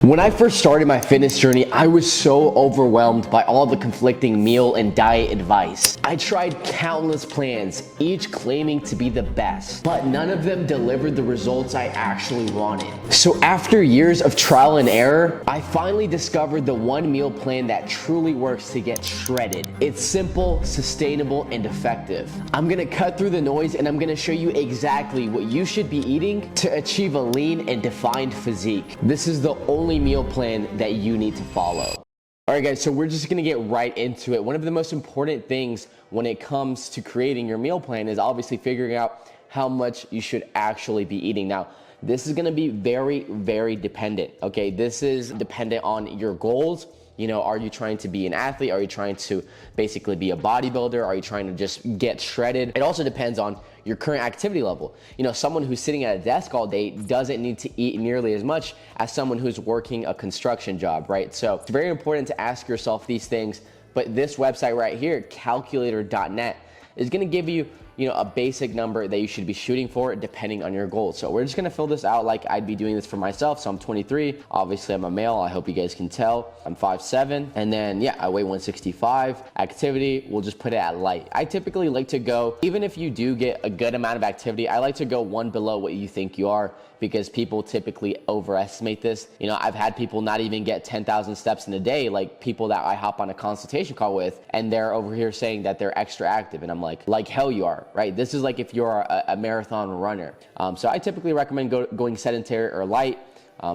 When I first started my fitness journey, I was so overwhelmed by all the conflicting meal and diet advice. I tried countless plans, each claiming to be the best, but none of them delivered the results I actually wanted. So after years of trial and error, I finally discovered the one meal plan that truly works to get shredded. It's simple, sustainable, and effective. I'm gonna cut through the noise and I'm gonna show you exactly what you should be eating to achieve a lean and defined physique. This is the only meal plan that you need to follow. All right, guys, so we're just gonna get right into it. One of the most important things when it comes to creating your meal plan is obviously figuring out how much you should actually be eating. Now, this is gonna be very, very dependent, okay? This is dependent on your goals. You know, are you trying to be an athlete? Are you trying to basically be a bodybuilder? Are you trying to just get shredded? It also depends on your current activity level. You know, someone who's sitting at a desk all day doesn't need to eat nearly as much as someone who's working a construction job, right? So it's very important to ask yourself these things, but this website right here, calculator.net, is gonna give you a basic number that you should be shooting for depending on your goals. So we're just gonna fill this out like I'd be doing this for myself. So I'm 23, obviously I'm a male, I hope you guys can tell. I'm 5'7", and then yeah, I weigh 165. Activity, we'll just put it at light. I typically like to go, even if you do get a good amount of activity, I like to go one below what you think you are, because people typically overestimate this. You know, I've had people not even get 10,000 steps in a day, like people that I hop on a consultation call with, and they're over here saying that they're extra active. And I'm like hell you are, right? This is like if you're a marathon runner. So I typically recommend going sedentary or light.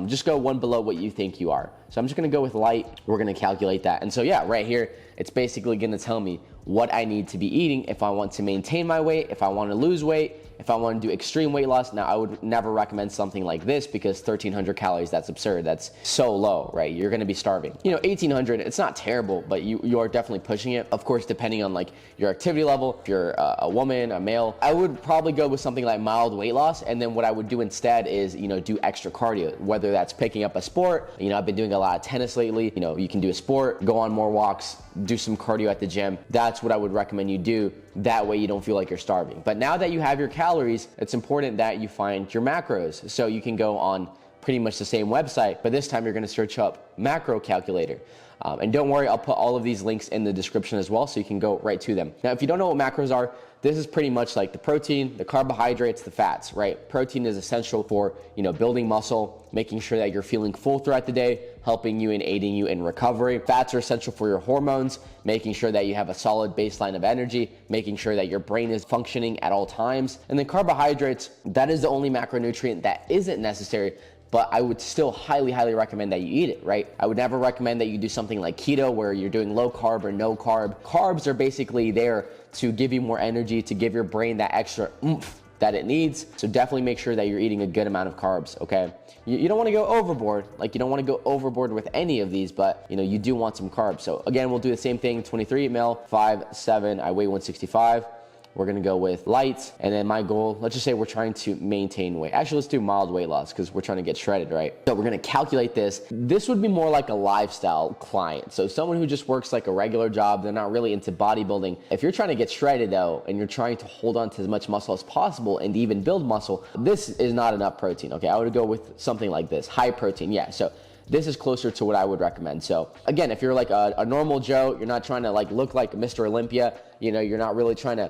Just go one below what you think you are. So I'm just gonna go with light. We're gonna calculate that. And so yeah, right here, it's basically gonna tell me what I need to be eating if I want to maintain my weight, if I wanna lose weight, if I want to do extreme weight loss. Now, I would never recommend something like this because 1,300 calories, that's absurd. That's so low, right? You're going to be starving. You know, 1,800, it's not terrible, but you are definitely pushing it. Of course, depending on like your activity level, if you're a woman, a male, I would probably go with something like mild weight loss. And then what I would do instead is, do extra cardio, whether that's picking up a sport. I've been doing a lot of tennis lately. You can do a sport, go on more walks, do some cardio at the gym. That's what I would recommend you do. That way you don't feel like you're starving. But now that you have your calories, it's important that you find your macros. So you can go on pretty much the same website, but this time you're gonna search up macro calculator. And don't worry, I'll put all of these links in the description as well, so you can go right to them. Now, if you don't know what macros are, this is pretty much like the protein, the carbohydrates, the fats, right? Protein is essential for, building muscle, making sure that you're feeling full throughout the day, helping you and aiding you in recovery. Fats are essential for your hormones, making sure that you have a solid baseline of energy, making sure that your brain is functioning at all times. And then carbohydrates, that is the only macronutrient that isn't necessary, but I would still highly, highly recommend that you eat it, right? I would never recommend that you do something like keto where you're doing low carb or no carb. Carbs are basically there to give you more energy, to give your brain that extra oomph that it needs. So definitely make sure that you're eating a good amount of carbs, okay? You don't want to go overboard, like you don't want to go overboard with any of these, but you do want some carbs. So again, we'll do the same thing, 23 male, 5'7", I weigh 165. We're gonna go with light, and then my goal, let's just say we're trying to maintain weight. Actually, let's do mild weight loss because we're trying to get shredded, right? So we're gonna calculate this. This would be more like a lifestyle client. So someone who just works like a regular job, they're not really into bodybuilding. If you're trying to get shredded though, and you're trying to hold on to as much muscle as possible and even build muscle, this is not enough protein, okay? I would go with something like this, high protein, yeah. So this is closer to what I would recommend. So again, if you're like a normal Joe, you're not trying to like look like Mr. Olympia, you're not really trying to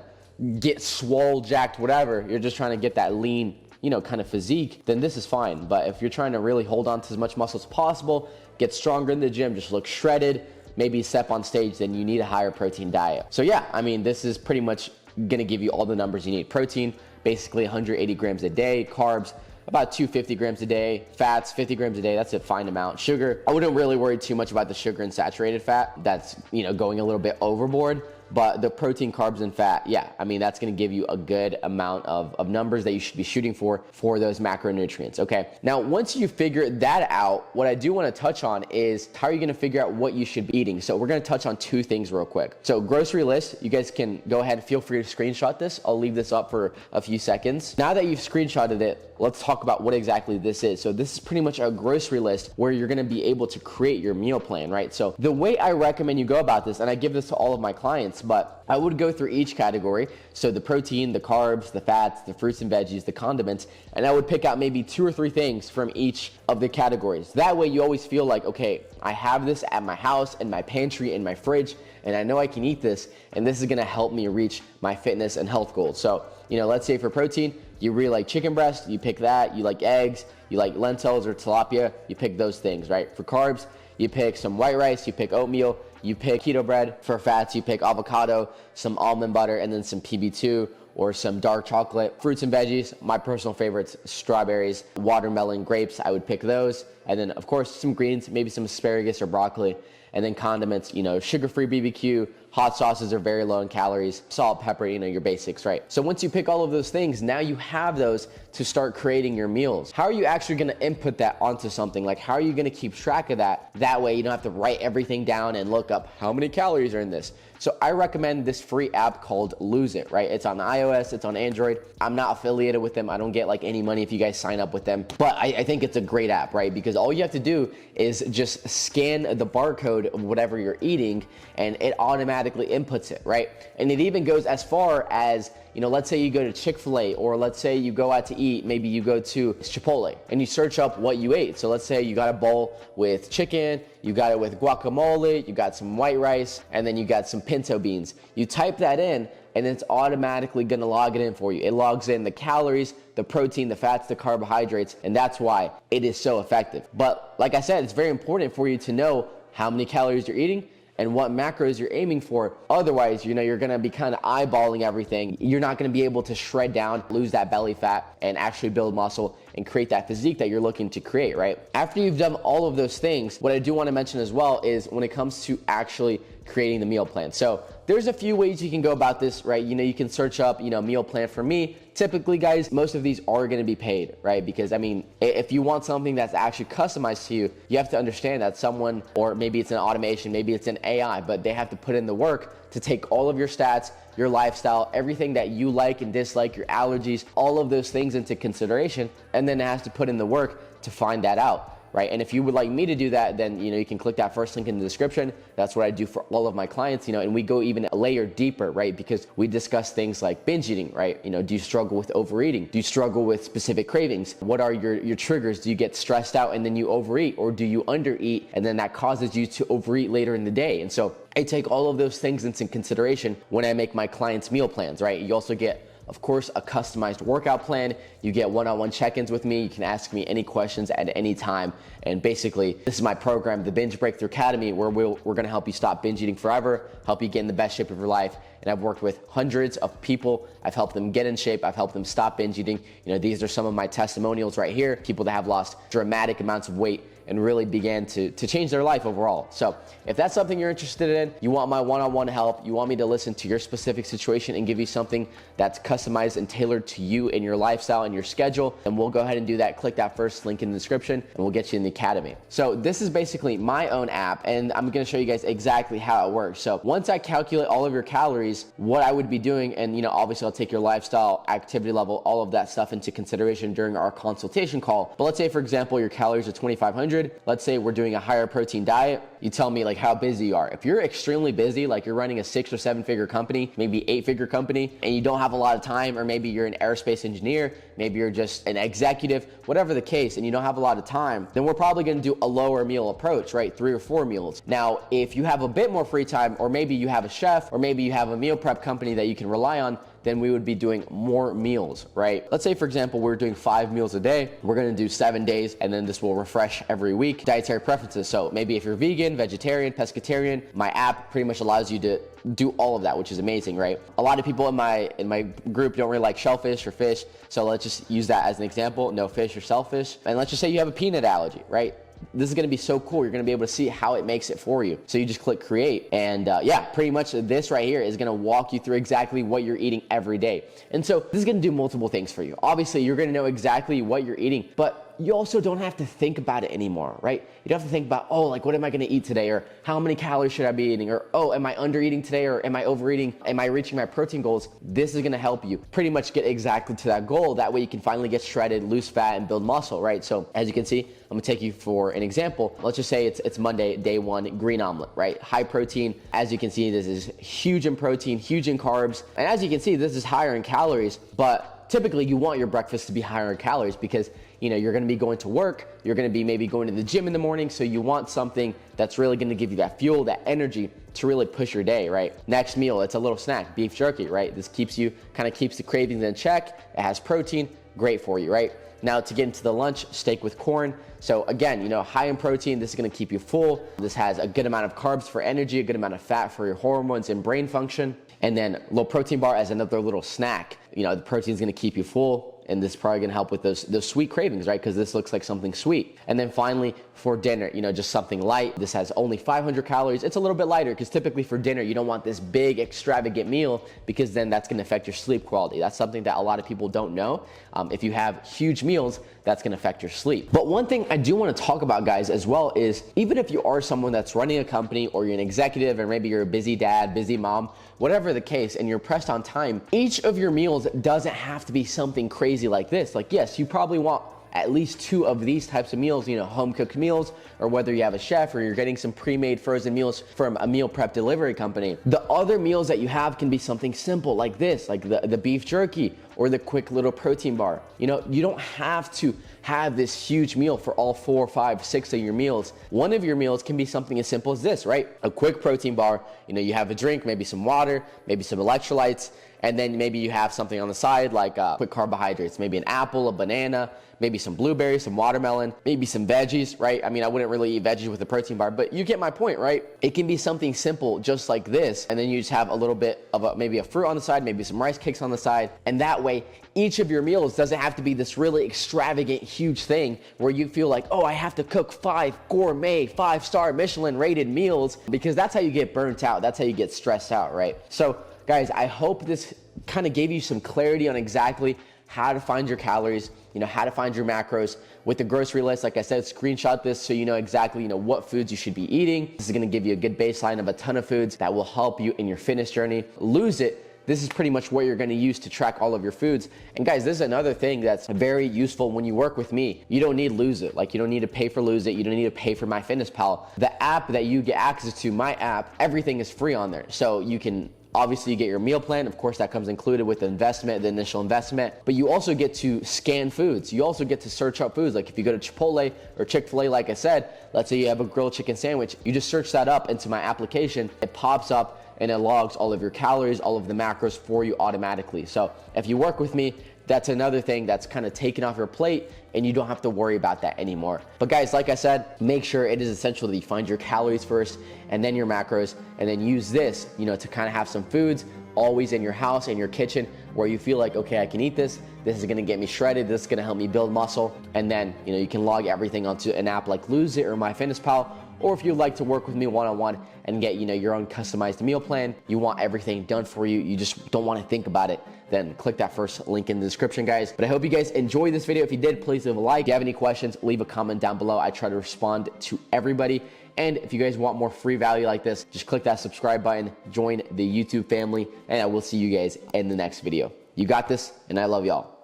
get swole, jacked, whatever, you're just trying to get that lean, kind of physique, then this is fine. But if you're trying to really hold on to as much muscle as possible, get stronger in the gym, just look shredded, maybe step on stage, then you need a higher protein diet. So yeah, this is pretty much gonna give you all the numbers you need. Protein, basically 180 grams a day. Carbs, about 250 grams a day. Fats, 50 grams a day. That's a fine amount. Sugar, I wouldn't really worry too much about the sugar and saturated fat. That's, going a little bit overboard. But the protein, carbs, and fat, yeah, that's gonna give you a good amount of numbers that you should be shooting for those macronutrients, okay? Now, once you figure that out, what I do wanna touch on is how are you gonna figure out what you should be eating? So we're gonna touch on two things real quick. So grocery list, you guys can go ahead, feel free to screenshot this. I'll leave this up for a few seconds. Now that you've screenshotted it, let's talk about what exactly this is. So this is pretty much a grocery list where you're gonna be able to create your meal plan, right? So the way I recommend you go about this, and I give this to all of my clients, points, but I would go through each category. So the protein, the carbs, the fats, the fruits and veggies, the condiments, and I would pick out maybe 2 or 3 things from each of the categories. That way you always feel like, okay, I have this at my house, in my pantry, in my fridge, and I know I can eat this, and this is gonna help me reach my fitness and health goals. So, let's say for protein, you really like chicken breast, you pick that. You like eggs, you like lentils or tilapia, you pick those things, right? For carbs, you pick some white rice, you pick oatmeal, you pick keto bread. For fats, you pick avocado, some almond butter, and then some PB2 or some dark chocolate. Fruits and veggies, my personal favorites, strawberries, watermelon, grapes, I would pick those. And then of course some greens, maybe some asparagus or broccoli. And then condiments, sugar-free BBQ, hot sauces are very low in calories, salt, pepper, your basics, right? So once you pick all of those things, now you have those to start creating your meals. How are you actually gonna input that onto something? Like, how are you gonna keep track of that? That way you don't have to write everything down and look up how many calories are in this. So I recommend this free app called Lose It, right? It's on iOS, it's on Android. I'm not affiliated with them. I don't get like any money if you guys sign up with them, but I think it's a great app, right? Because all you have to do is just scan the barcode of whatever you're eating and it automatically inputs it, right? And it even goes as far as, let's say you go to Chick-fil-A, or let's say you go out to eat, maybe you go to Chipotle and you search up what you ate. So let's say you got a bowl with chicken, you got it with guacamole, you got some white rice, and then you got some pinto beans. You type that in and it's automatically gonna log it in for you. It logs in the calories, the protein, the fats, the carbohydrates, and that's why it is so effective. But like I said, it's very important for you to know how many calories you're eating and what macros you're aiming for. Otherwise, you're gonna be kind of eyeballing everything. You're not gonna be able to shred down, lose that belly fat, and actually build muscle and create that physique that you're looking to create, right? After you've done all of those things, what I do wanna mention as well is when it comes to actually creating the meal plan. So there's a few ways you can go about this, right? You can search up, meal plan for me. Typically, guys, most of these are gonna be paid, right? Because if you want something that's actually customized to you, you have to understand that someone, or maybe it's an automation, maybe it's an AI, but they have to put in the work to take all of your stats, your lifestyle, everything that you like and dislike, your allergies, all of those things into consideration, and then it has to put in the work to find that out. Right? And if you would like me to do that, then you can click that first link in the description. That's what I do for all of my clients, and we go even a layer deeper, right? Because we discuss things like binge eating, right? Do you struggle with overeating? Do you struggle with specific cravings? What are your triggers? Do you get stressed out and then you overeat, or do you undereat and then that causes you to overeat later in the day? And so I take all of those things into consideration when I make my clients' meal plans, right? You also get, of course, a customized workout plan. You get one-on-one check-ins with me. You can ask me any questions at any time. And basically, this is my program, the Binge Breakthrough Academy, where we're gonna help you stop binge eating forever, help you get in the best shape of your life. And I've worked with hundreds of people. I've helped them get in shape. I've helped them stop binge eating. These are some of my testimonials right here. People that have lost dramatic amounts of weight and really began to change their life overall. So if that's something you're interested in, you want my one-on-one help, you want me to listen to your specific situation and give you something that's customized and tailored to you and your lifestyle and your schedule, then we'll go ahead and do that. Click that first link in the description and we'll get you in the academy. So this is basically my own app, and I'm gonna show you guys exactly how it works. So once I calculate all of your calories, what I would be doing, and obviously I'll take your lifestyle, activity level, all of that stuff into consideration during our consultation call. But let's say, for example, your calories are 2,500. Let's say we're doing a higher protein diet. You tell me like how busy you are. If you're extremely busy, like you're running a 6 or 7 figure company, maybe 8-figure company, and you don't have a lot of time, or maybe you're an aerospace engineer, maybe you're just an executive, whatever the case, and you don't have a lot of time, then we're probably gonna do a lower meal approach, right? 3 or 4 meals. Now, if you have a bit more free time, or maybe you have a chef, or maybe you have a meal prep company that you can rely on, then we would be doing more meals, right? Let's say, for example, we're doing 5 meals a day. We're gonna do 7 days, and then this will refresh every week. Dietary preferences. So maybe if you're vegan, vegetarian, pescatarian, my app pretty much allows you to do all of that, which is amazing, right? A lot of people in my group don't really like shellfish or fish, so let's just use that as an example. No fish or shellfish. And let's just say you have a peanut allergy, right? This is gonna be so cool. You're gonna be able to see how it makes it for you. So you just click create, and yeah, pretty much this right here is gonna walk you through exactly what you're eating every day. And so this is gonna do multiple things for you. Obviously, you're gonna know exactly what you're eating, but you also don't have to think about it anymore, right? You don't have to think about, oh, like, what am I gonna eat today? Or how many calories should I be eating? Or, oh, am I under eating today? Or am I overeating? Am I reaching my protein goals? This is gonna help you pretty much get exactly to that goal. That way you can finally get shredded, lose fat, and build muscle, right? So as you can see, I'm gonna take you for an example. Let's just say it's Monday, day one, green omelet, right? High protein. As you can see, this is huge in protein, huge in carbs. And as you can see, this is higher in calories, but typically you want your breakfast to be higher in calories because you're gonna be going to work, you're gonna be maybe going to the gym in the morning, so you want something that's really gonna give you that fuel, that energy to really push your day, right? Next meal, it's a little snack, beef jerky, right? This keeps the cravings in check. It has protein, great for you, right? Now to get into the lunch, steak with corn. So again, high in protein, this is gonna keep you full. This has a good amount of carbs for energy, a good amount of fat for your hormones and brain function. And then low protein bar as another little snack. The protein is gonna keep you full, and this is probably gonna help with those sweet cravings, right? Because this looks like something sweet. And then finally, for dinner, just something light. This has only 500 calories. It's a little bit lighter because typically for dinner, you don't want this big extravagant meal because then that's gonna affect your sleep quality. That's something that a lot of people don't know. If you have huge meals, that's gonna affect your sleep. But one thing I do wanna talk about, guys, as well is even if you are someone that's running a company or you're an executive or maybe you're a busy dad, busy mom, whatever the case, and you're pressed on time, each of your meals doesn't have to be something crazy like this. Like, yes, you probably want at least 2 of these types of meals, home cooked meals, or whether you have a chef or you're getting some pre-made frozen meals from a meal prep delivery company. The other meals that you have can be something simple like this, like the beef jerky or the quick little protein bar. You don't have to have this huge meal for all 4, 5, 6 of your meals. One of your meals can be something as simple as this, right? A quick protein bar, you have a drink, maybe some water, maybe some electrolytes, and then maybe you have something on the side like quick carbohydrates, maybe an apple, a banana, maybe some blueberries, some watermelon, maybe some veggies, right? I wouldn't really eat veggies with a protein bar, but you get my point, right? It can be something simple just like this, and then you just have a little bit of maybe a fruit on the side, maybe some rice cakes on the side, and that way each of your meals doesn't have to be this really extravagant, huge thing where you feel like, oh, I have to cook 5 gourmet, 5-star Michelin rated meals, because that's how you get burnt out. That's how you get stressed out, right? So guys, I hope this kind of gave you some clarity on exactly how to find your calories, how to find your macros. With the grocery list, like I said, screenshot this so you know exactly what foods you should be eating. This is gonna give you a good baseline of a ton of foods that will help you in your fitness journey. Lose It, this is pretty much what you're gonna use to track all of your foods. And guys, this is another thing that's very useful when you work with me. You don't need Lose It. Like, you don't need to pay for Lose It. You don't need to pay for MyFitnessPal. The app that you get access to, my app, everything is free on there. So you can obviously you get your meal plan. Of course, that comes included with the investment, the initial investment, but you also get to scan foods. You also get to search up foods. Like if you go to Chipotle or Chick-fil-A, like I said, let's say you have a grilled chicken sandwich, you just search that up into my application. It pops up and it logs all of your calories, all of the macros for you automatically. So if you work with me, that's another thing that's kind of taken off your plate and you don't have to worry about that anymore. But guys, like I said, make sure it is essential that you find your calories first and then your macros, and then use this, to kind of have some foods always in your house, in your kitchen, where you feel like, okay, I can eat this. This is gonna get me shredded. This is gonna help me build muscle. And then, you can log everything onto an app like Lose It or MyFitnessPal. Or if you'd like to work with me one-on-one and get, your own customized meal plan, you want everything done for you, you just don't want to think about it, then click that first link in the description, guys. But I hope you guys enjoyed this video. If you did, please leave a like. If you have any questions, leave a comment down below. I try to respond to everybody. And if you guys want more free value like this, just click that subscribe button, join the YouTube family, and I will see you guys in the next video. You got this, and I love y'all.